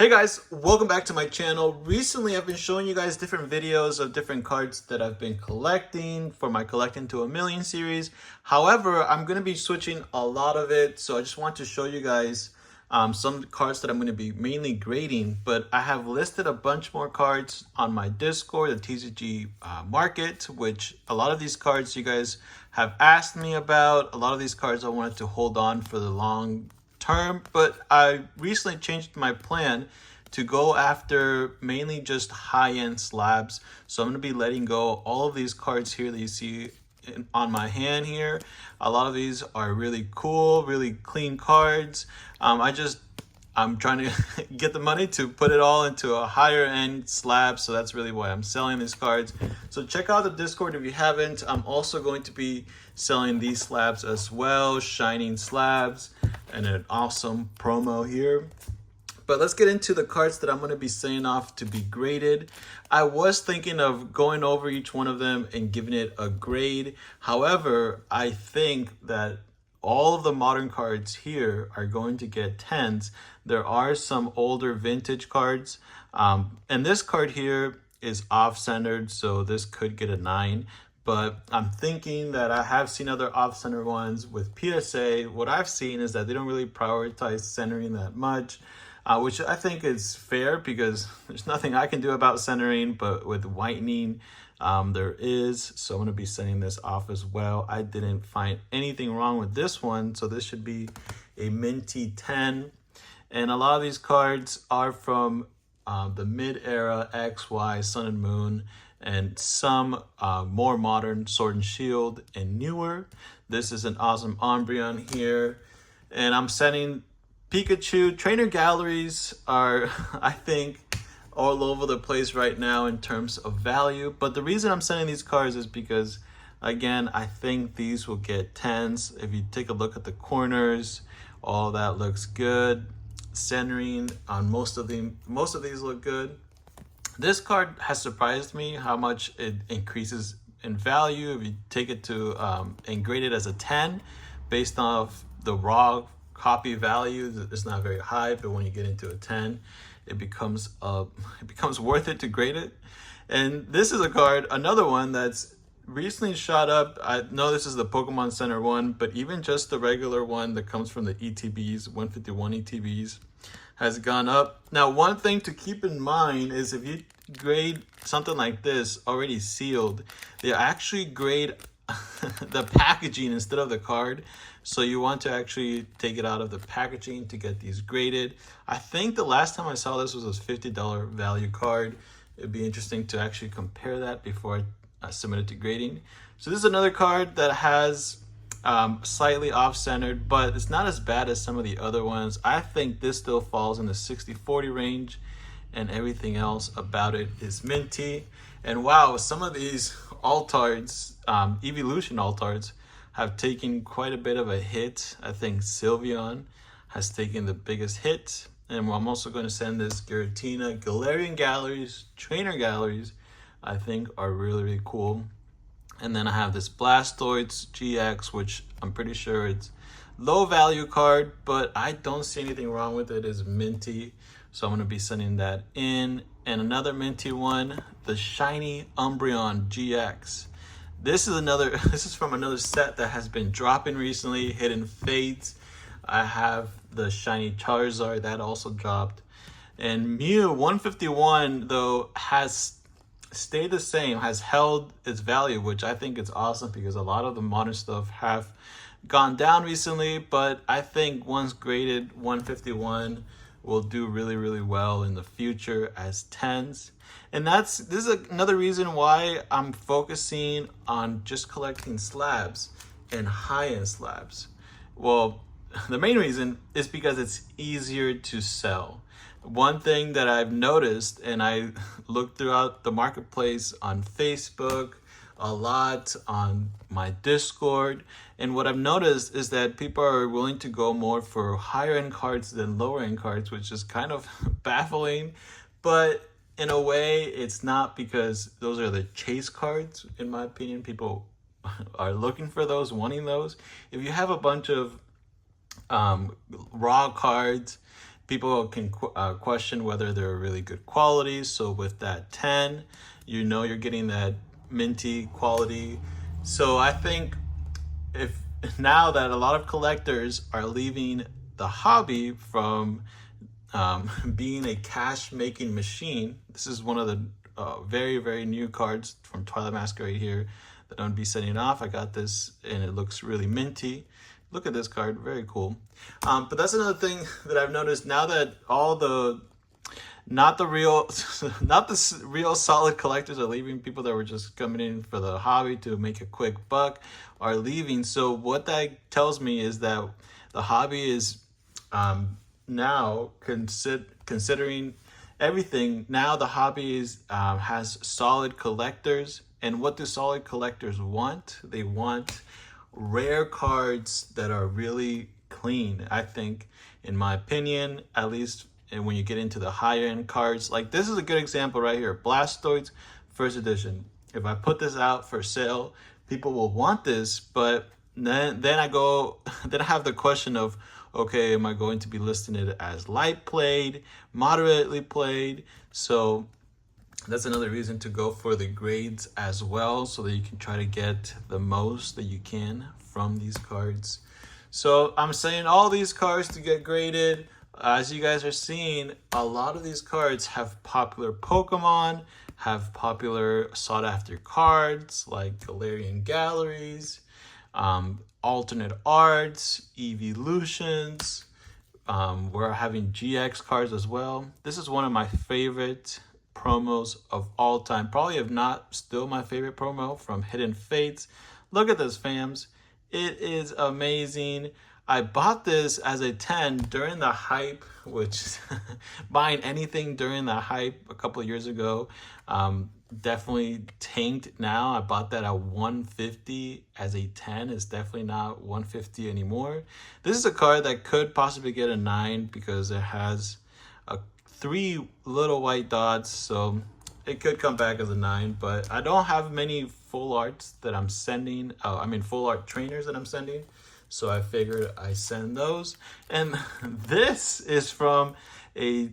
Hey guys, welcome back to my channel. Recently, I've been showing you guys different videos of different cards that I've been collecting for my Collecting to a Million series. However, I'm going to be switching a lot of it, so I just want to show you guys some cards that I'm going to be mainly grading, but I have listed a bunch more cards on my Discord, the TCG market, which a lot of these cards you guys have asked me about. A lot of these cards I wanted to hold on for the long term, but I recently changed my plan to go after mainly just high-end slabs. So I'm going to be letting go all of these cards here that you see on my hand here. A lot of these are really cool, really clean cards. I'm trying to get the money to put it all into a higher end slab, so that's really why I'm selling these cards. So check out the Discord if you haven't. I'm also going to be selling these slabs as well, shining slabs, and an awesome promo here. But let's get into the cards that I'm going to be sending off to be graded. I was thinking of going over each one of them and giving it a grade. However, I think that all of the modern cards here are going to get 10s. There are some older vintage cards. And this card here is off-centered, so this could get a 9. But I'm thinking that I have seen other off-center ones with PSA. What I've seen is that they don't really prioritize centering that much, which I think is fair because there's nothing I can do about centering, but with whitening, there is. So I'm going to be sending this off as well. I didn't find anything wrong with this one, so this should be a minty 10. And a lot of these cards are from the mid-era X, Y, Sun and Moon, and some more modern Sword and Shield and newer. This is an awesome Umbreon here. And I'm sending Pikachu. Trainer galleries are, I think, all over the place right now in terms of value. But the reason I'm sending these cards is because, again, I think these will get 10s. If you take a look at the corners, all that looks good. Centering on most of these look good. This card has surprised me how much it increases in value if you take it to and grade it as a 10 based off the raw copy value. It's not very high, but when you get into a 10, it becomes worth it to grade it. And this is a card, another one that's recently shot up. I know this is the Pokemon Center one, but even just the regular one that comes from the ETBs, 151 ETBs, has gone up. Now, one thing to keep in mind is if you grade something like this already sealed, they actually grade the packaging instead of the card. So you want to actually take it out of the packaging to get these graded. I think the last time I saw this was a $50 value card. It'd be interesting to actually compare that before I submit it to grading. So this is another card that has slightly off-centered, but it's not as bad as some of the other ones. I think this still falls in the 60-40 range, and everything else about it is minty. And wow, some of these altards, evolution altards, have taken quite a bit of a hit. I think Sylveon has taken the biggest hit. And I'm also going to send this Giratina. Galarian galleries, trainer galleries, I think are really, really cool. And then I have this Blastoise GX, which I'm pretty sure it's low value card, but I don't see anything wrong with it. It's minty. So I'm going to be sending that in. And another minty one, the shiny Umbreon GX. This is from another set that has been dropping recently, Hidden Fates. I have the shiny Charizard that also dropped. And Mew 151 though has stayed the same, has held its value, which I think is awesome because a lot of the modern stuff have gone down recently, but I think once graded 151 will do really, really well in the future as 10s. And this is another reason why I'm focusing on just collecting slabs and high-end slabs. Well, the main reason is because it's easier to sell. One thing that I've noticed, and I looked throughout the marketplace on Facebook, a lot on my Discord, and what I've noticed is that people are willing to go more for higher end cards than lower end cards, which is kind of baffling. But in a way, it's not, because those are the chase cards. In my opinion, people are looking for those, wanting those. If you have a bunch of raw cards, people can question whether they're really good quality. So with that 10, you know you're getting that minty quality. So I think if now that a lot of collectors are leaving the hobby from being a cash making machine, this is one of the very, very new cards from Twilight Masquerade here that I'm gonna be sending off. I got this and it looks really minty. Look at this card, very cool. But that's another thing that I've noticed now that all the not the real solid collectors are leaving. People that were just coming in for the hobby to make a quick buck are leaving. So what that tells me is that the hobby is now considering everything. Now the hobby is has solid collectors. And what do solid collectors want? They want rare cards that are really clean. I think, in my opinion, at least. And when you get into the higher end cards, like this is a good example right here, Blastoise first edition. If I put this out for sale, people will want this, but then I have the question of, okay, am I going to be listing it as light played, moderately played? So that's another reason to go for the grades as well, so that you can try to get the most that you can from these cards. So I'm saying all these cards to get graded. As you guys are seeing, a lot of these cards have popular Pokemon, have popular sought after cards like Galarian Galleries, alternate arts, evolutions. We're having GX cards as well. This is one of my favorite promos of all time. Probably if not still my favorite promo from Hidden Fates. Look at this, fams. It is amazing. I bought this as a 10 during the hype, which buying anything during the hype a couple of years ago definitely tanked now. I bought that at 150 as a 10. It's definitely not 150 anymore. This is a card that could possibly get a 9 because it has 3 little white dots, so it could come back as a 9, but I don't have many full arts that I'm sending. Full art trainers that I'm sending. So I figured I send those. And this is from a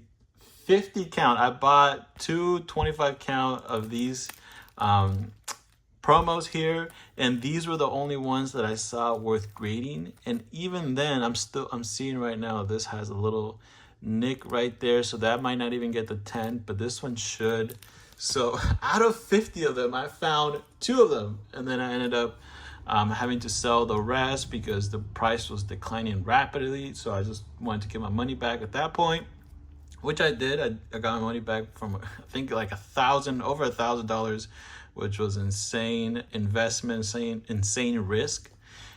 50 count. I bought 2 25 count of these promos here. And these were the only ones that I saw worth grading. And even then, I'm seeing right now, this has a little nick right there. So that might not even get the 10, but this one should. So out of 50 of them, I found 2 of them. And then I ended up having to sell the rest because the price was declining rapidly. So I just wanted to get my money back at that point, which I did. I got my money back from, I think, like over $1,000, which was insane investment, insane risk.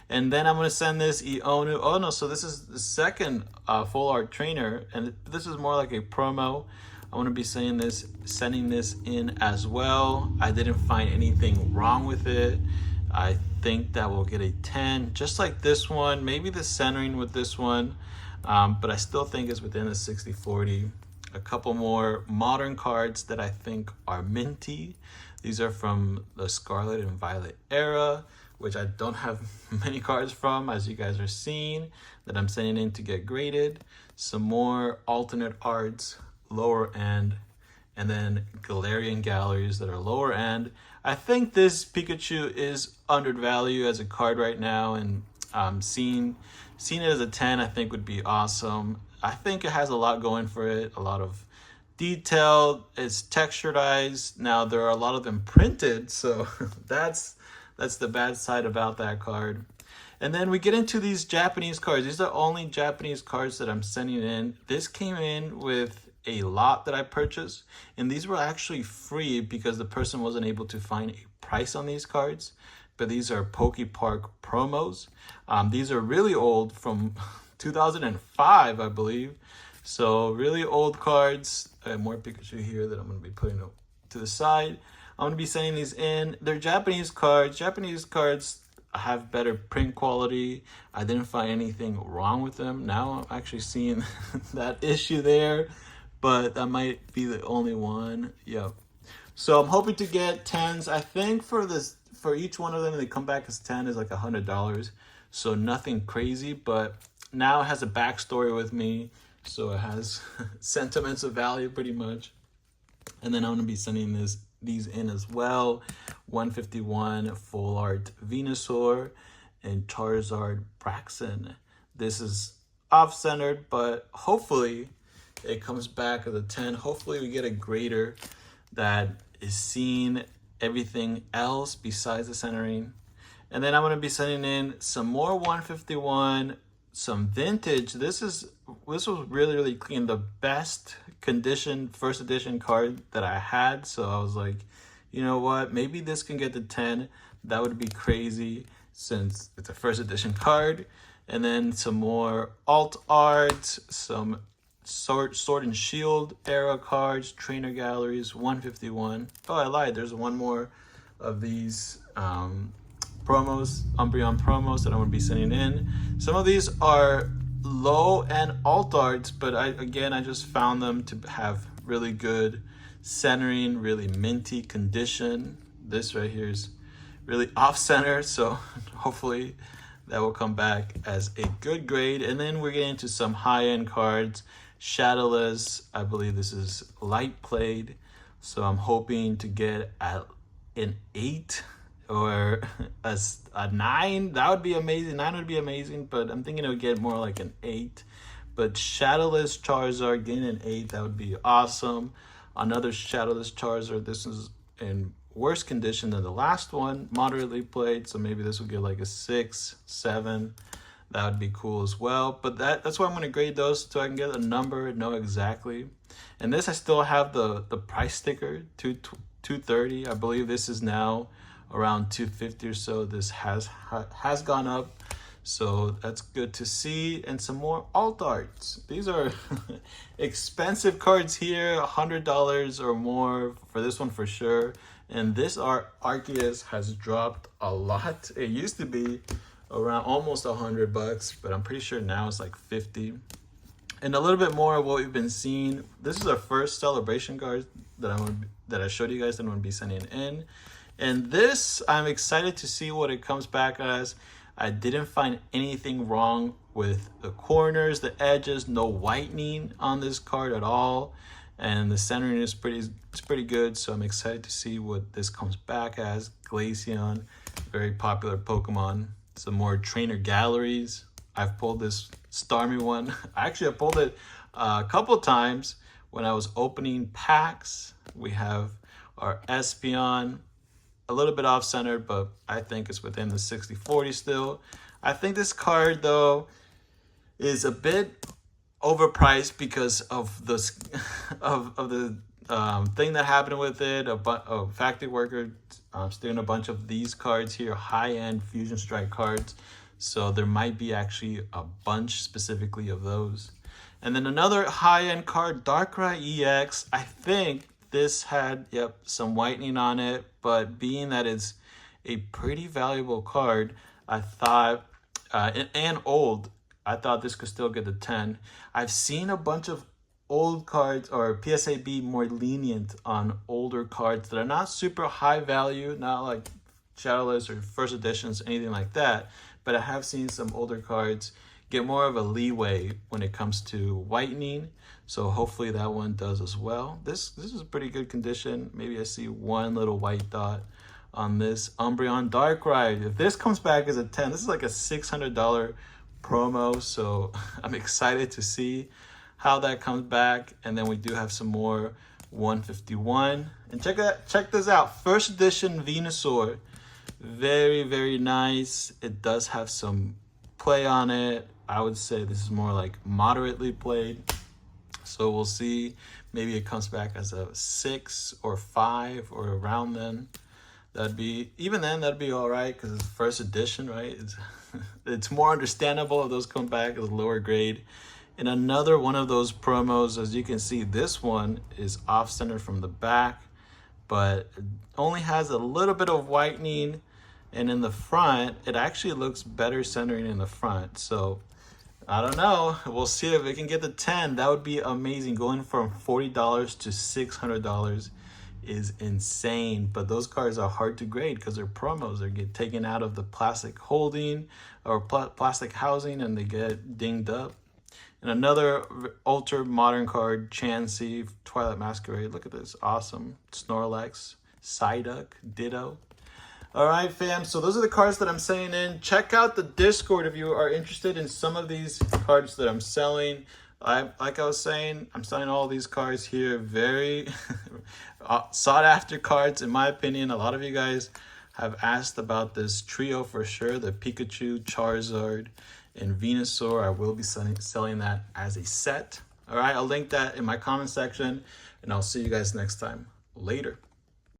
And then I'm going to send this Ionu. Oh no, so this is the second full art trainer, and this is more like a promo. I want to be sending this in as well. I didn't find anything wrong with it. I think that will get a 10, just like this one. Maybe the centering with this one, but I still think it's within the 60-40. A couple more modern cards that I think are minty. These are from the Scarlet and Violet era, which I don't have many cards from, as you guys are seeing, that I'm sending in to get graded. Some more alternate arts, lower end, and then Galarian Galleries that are lower end. I think this Pikachu is undervalued as a card right now, and seeing it as a 10 I think would be awesome. I think it has a lot going for it, a lot of detail. It's texturized. Now there are a lot of them printed, so that's the bad side about that card. And then we get into these Japanese cards. These are the only Japanese cards that I'm sending in. This came in with a lot that I purchased, and these were actually free because the person wasn't able to find a price on these cards. But these are Poke Park promos. These are really old, from 2005, I believe. So really old cards. I have more Pikachu here that I'm going to be putting to the side. I'm going to be sending these in. They're Japanese cards. Japanese cards have better print quality. I didn't find anything wrong with them. Now I'm actually seeing that issue there, but that might be the only one. Yep. So I'm hoping to get 10s. I think for each one of them, they come back as 10 is like $100. So nothing crazy, but now it has a backstory with me. so it has sentiments of value pretty much. And then I'm going to be sending these in as well. 151 Full Art Venusaur and Charizard Braxton. This is off-centered, but hopefully it comes back as a 10. Hopefully we get a grader that is seeing everything else besides the centering. And then I'm going to be sending in some more 151, some vintage. This was really clean. The best condition first edition card that I had. So I was like, you know what? Maybe this can get to 10. That would be crazy since it's a first edition card. And then some more alt art, some Sword and Shield era cards, trainer galleries, 151. Oh, I lied. There's one more of these promos, Umbreon promos that I'm going to be sending in. Some of these are low end alt arts, but I just found them to have really good centering, really minty condition. This right here is really off center, so hopefully that will come back as a good grade. And then we're getting to some high end cards. Shadowless, I believe this is light played, so I'm hoping to get an 8 or a 9. That would be amazing. 9 would be amazing, but I'm thinking it would get more like an 8. But Shadowless Charizard getting an 8, that would be awesome. Another Shadowless Charizard. This is in worse condition than the last one, moderately played, so maybe this will get like a 6, 7. That would be cool as well. But that's why I'm going to grade those so I can get a number, know exactly. And this, I still have the price sticker, $230. I believe this is now around $250 or so. This has gone up, so that's good to see. And some more alt arts. These are expensive cards here, $100 or more for this one for sure. And this Arceus has dropped a lot. It used to be around almost $100, but I'm pretty sure now it's like 50. And a little bit more of what we've been seeing. This is our first celebration card that I showed you guys that I'm going to be sending in. And this, I'm excited to see what it comes back as. I didn't find anything wrong with the corners, the edges, no whitening on this card at all. And the centering is pretty good, so I'm excited to see what this comes back as. Glaceon, very popular Pokemon. Some more trainer galleries. I've pulled this Starmie one. Actually, I pulled it a couple times when I was opening packs. We have our Espeon, a little bit off-center, but I think it's within the 60-40 still. I think this card, though, is a bit overpriced because of the thing that happened with it. A factory worker stealing a bunch of these cards here, high-end Fusion Strike cards. So there might be actually a bunch specifically of those. And then another high-end card, Darkrai EX. I think this had, some whitening on it, but being that it's a pretty valuable card, I thought, and old, I thought this could still get the 10. I've seen a bunch of old cards or PSA be more lenient on older cards that are not super high value, not like Shadowless or first editions, anything like that. But I have seen some older cards get more of a leeway when it comes to whitening. So hopefully that one does as well. This is a pretty good condition. Maybe I see one little white dot on this Umbreon Darkrai. If this comes back as a 10, this is like a $600 promo. So I'm excited to see how that comes back. And then we do have some more 151. And check this out. First edition Venusaur. Very, very nice. It does have some play on it. I would say this is more like moderately played. So we'll see. Maybe it comes back as a 6 or 5 or around then. That'd be all right because it's first edition, right? It's more understandable if those come back as lower grade. And another one of those promos, as you can see, this one is off-center from the back, but it only has a little bit of whitening. And in the front, it actually looks better centering in the front. So I don't know. We'll see if it can get the 10. That would be amazing. Going from $40 to $600 is insane. But those cards are hard to grade because they're promos. They get taken out of the plastic holding or plastic housing and they get dinged up. And another ultra modern card, Chansey, Twilight Masquerade. Look at this, awesome. Snorlax, Psyduck, Ditto. All right, fam, so those are the cards that I'm selling in. Check out the Discord if you are interested in some of these cards that I'm selling. Like I was saying, I'm selling all these cards here. Very sought after cards, in my opinion. A lot of you guys have asked about this trio for sure. The Pikachu, Charizard, and Venusaur. I will be selling that as a set. All right, I'll link that in my comment section, and I'll see you guys next time. Later.